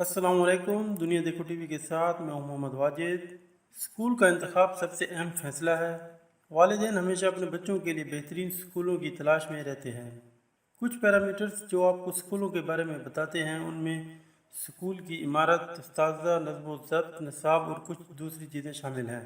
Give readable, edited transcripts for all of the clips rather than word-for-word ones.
अस्सलाम वालेकुम। दुनिया देखो टीवी के साथ मैं हूं मोहम्मद वाजिद। स्कूल का इंतखाब सबसे अहम फैसला है। वालिदैन हमेशा अपने बच्चों के लिए बेहतरीन स्कूलों की तलाश में रहते हैं। कुछ पैरामीटर्स जो आपको स्कूलों के बारे में बताते हैं, उनमें स्कूल की इमारत, उस्ताज़ा, नज़्म व ज़ब्त, निसाब और कुछ दूसरी चीज़ें शामिल हैं।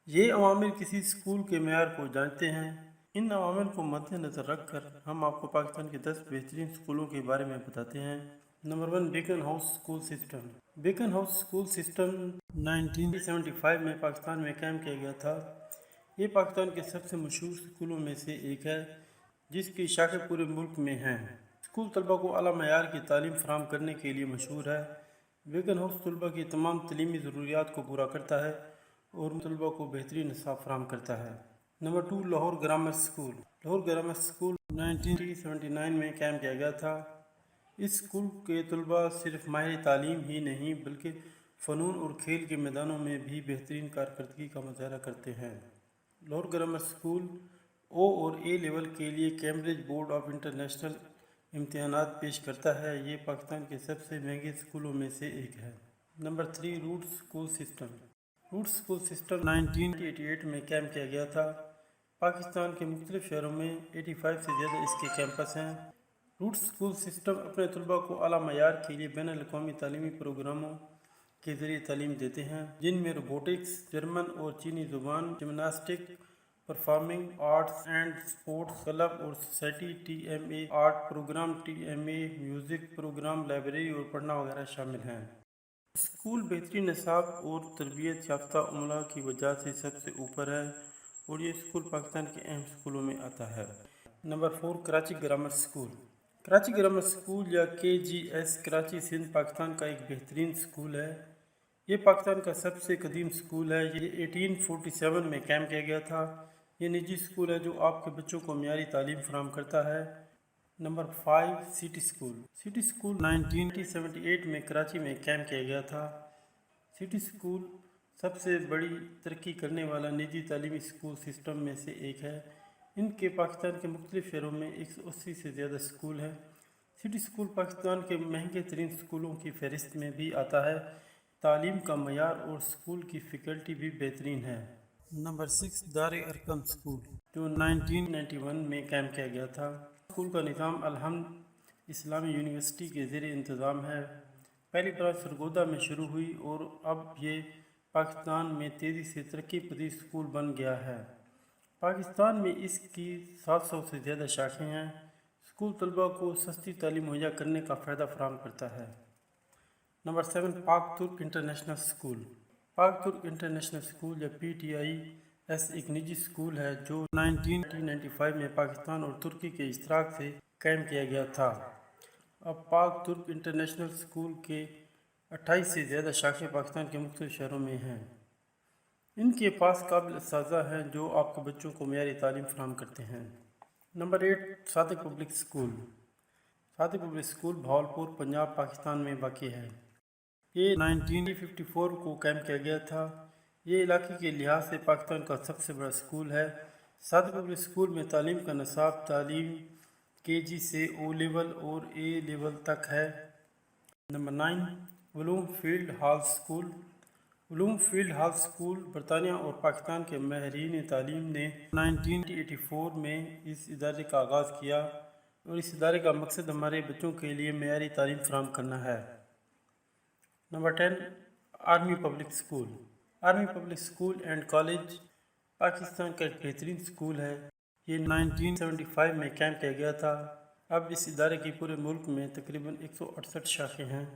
ये अवामिल किसी स्कूल के मेयार को जानते हैं। इन अवामिल को मद्देनज़र रख कर हम आपको पाकिस्तान के 10 बेहतरीन स्कूलों के बारे में बताते हैं। Number 1, Beacon house school system. Beacon house school system 1975 में पाकिस्तान में कायम किया गया था। ये पाकिस्तान के सबसे मशहूर स्कूलों में से एक है, जिसकी शाखें पूरे मुल्क में हैं। स्कूल तलबा को आला मयार की तालीम फराहम करने के लिए मशहूर है। बेकन हाउस तलबा की तमाम तलीमी ज़रूरियात को पूरा करता है और तलबा को बेहतरीन निसाब फराहम करता है। Number 2, Lahore grammar school. Lahore grammar school 1979 में कायम किया गया था। इस स्कूल के तलबा सिर्फ माहिर तालीम ही नहीं बल्कि फ़नून और खेल के मैदानों में भी बेहतरीन कारकर्दगी का मुजाहरा करते हैं। लाहौर ग्रामर स्कूल ओ और ए लेवल के लिए कैम्ब्रिज बोर्ड ऑफ इंटरनेशनल इम्तिहानात पेश करता है। ये पाकिस्तान के सबसे महंगे स्कूलों में से एक है। Number 3, roots school system. Roots school system 1988 में कायम किया गया था। पाकिस्तान के मुख्तलिफ शहरों में 85 से ज़्यादा इसके कैंपस हैं। रूट्स स्कूल सिस्टम अपने तलबा को आला मयार के लिए बैनुल अक़वामी तालीमी प्रोग्रामों के ज़रिए तालीम देते हैं, जिनमें रोबोटिक्स, जर्मन और चीनी ज़ुबान, gymnastic, performing arts and sports club और society, TMA art program, TMA music program, library और पढ़ना वगैरह शामिल हैं। स्कूल बेहतरीन निसाब और तरबियत याफ्ता उमला की वजह से सबसे ऊपर है और ये स्कूल पाकिस्तान के अहम स्कूलों में आता है। Number 4, Karachi grammar school. Karachi grammar school या KGS कराची सिंध पाकिस्तान का एक बेहतरीन स्कूल है। ये पाकिस्तान का सबसे कदीम स्कूल है। ये 1847 में कायम किया गया था। ये निजी स्कूल है जो आपके बच्चों को मियारी तालीम फराहम करता है। Number 5, city school. City school 1978 में कराची में कायम किया गया था। सिटी स्कूल सबसे बड़ी तरक्की करने वाला निजी तालीमी स्कूल सिस्टम में से एक है। इनके पाकिस्तान के मुख्तलिफ शहरों में 180 से ज़्यादा स्कूल हैं। सिटी स्कूल पाकिस्तान के महंगे तरीन स्कूलों की फहरिस्त में भी आता है। तालीम का मयार और स्कूल की फ़ैकल्टी भी बेहतरीन है। नंबर 6, दार अरकम स्कूल, जो 1991 में कायम किया गया था। स्कूल का निज़ाम अल-हम्द इस्लामी यूनिवर्सिटी के ज़ेर इंतज़ाम है। पहली ब्रांच सरगोदा में शुरू हुई और अब ये पाकिस्तान में तेज़ी से तरक्की पजीर स्कूल बन गया है। पाकिस्तान में इसकी 700 से ज़्यादा शाखें हैं। स्कूल तलबा को सस्ती तालीम मुहैया करने का फ़ायदा फराहम करता है। नंबर 7, पाक तुर्क इंटरनेशनल स्कूल। पाक तुर्क इंटरनेशनल स्कूल या PTIS एक निजी स्कूल है जो 1995 में पाकिस्तान और तुर्की के इश्तराक से कायम किया गया था। अब पाक तुर्क इंटरनेशनल स्कूल के 28 से ज़्यादा शाखें पाकिस्तान के मुख्तलिफ शहरों में हैं। इनके पास काबिल असातिज़ा हैं जो आपके बच्चों को मियारी तालीम फराहम करते हैं। Number 8, Sadiq public school. Sadiq public school Bahawalpur, Punjab, Pakistan में वाक़ई है। ये 1954 को कायम किया गया था। ये इलाके के लिहाज से पाकिस्तान का सबसे बड़ा स्कूल है। सादिक पब्लिक स्कूल में तालीम का निसाब तालीम KG से O लेवल और A लेवल तक है। Number 9, Uloom field hall school. Uloom field hall school बरतानिया और पाकिस्तान के माहिरीन तालीम ने 1984 में इस इदारे का आगाज़ किया और इस इदारे का मकसद हमारे बच्चों के लिए मियारी तालीम फराहम करना है। Number 10, army public school. Army public school and college Pakistan का एक बेहतरीन स्कूल है। ये 1975 में कायम किया गया था। अब इस इदारे की पूरे मुल्क में तकरीबन 168 शाखें हैं।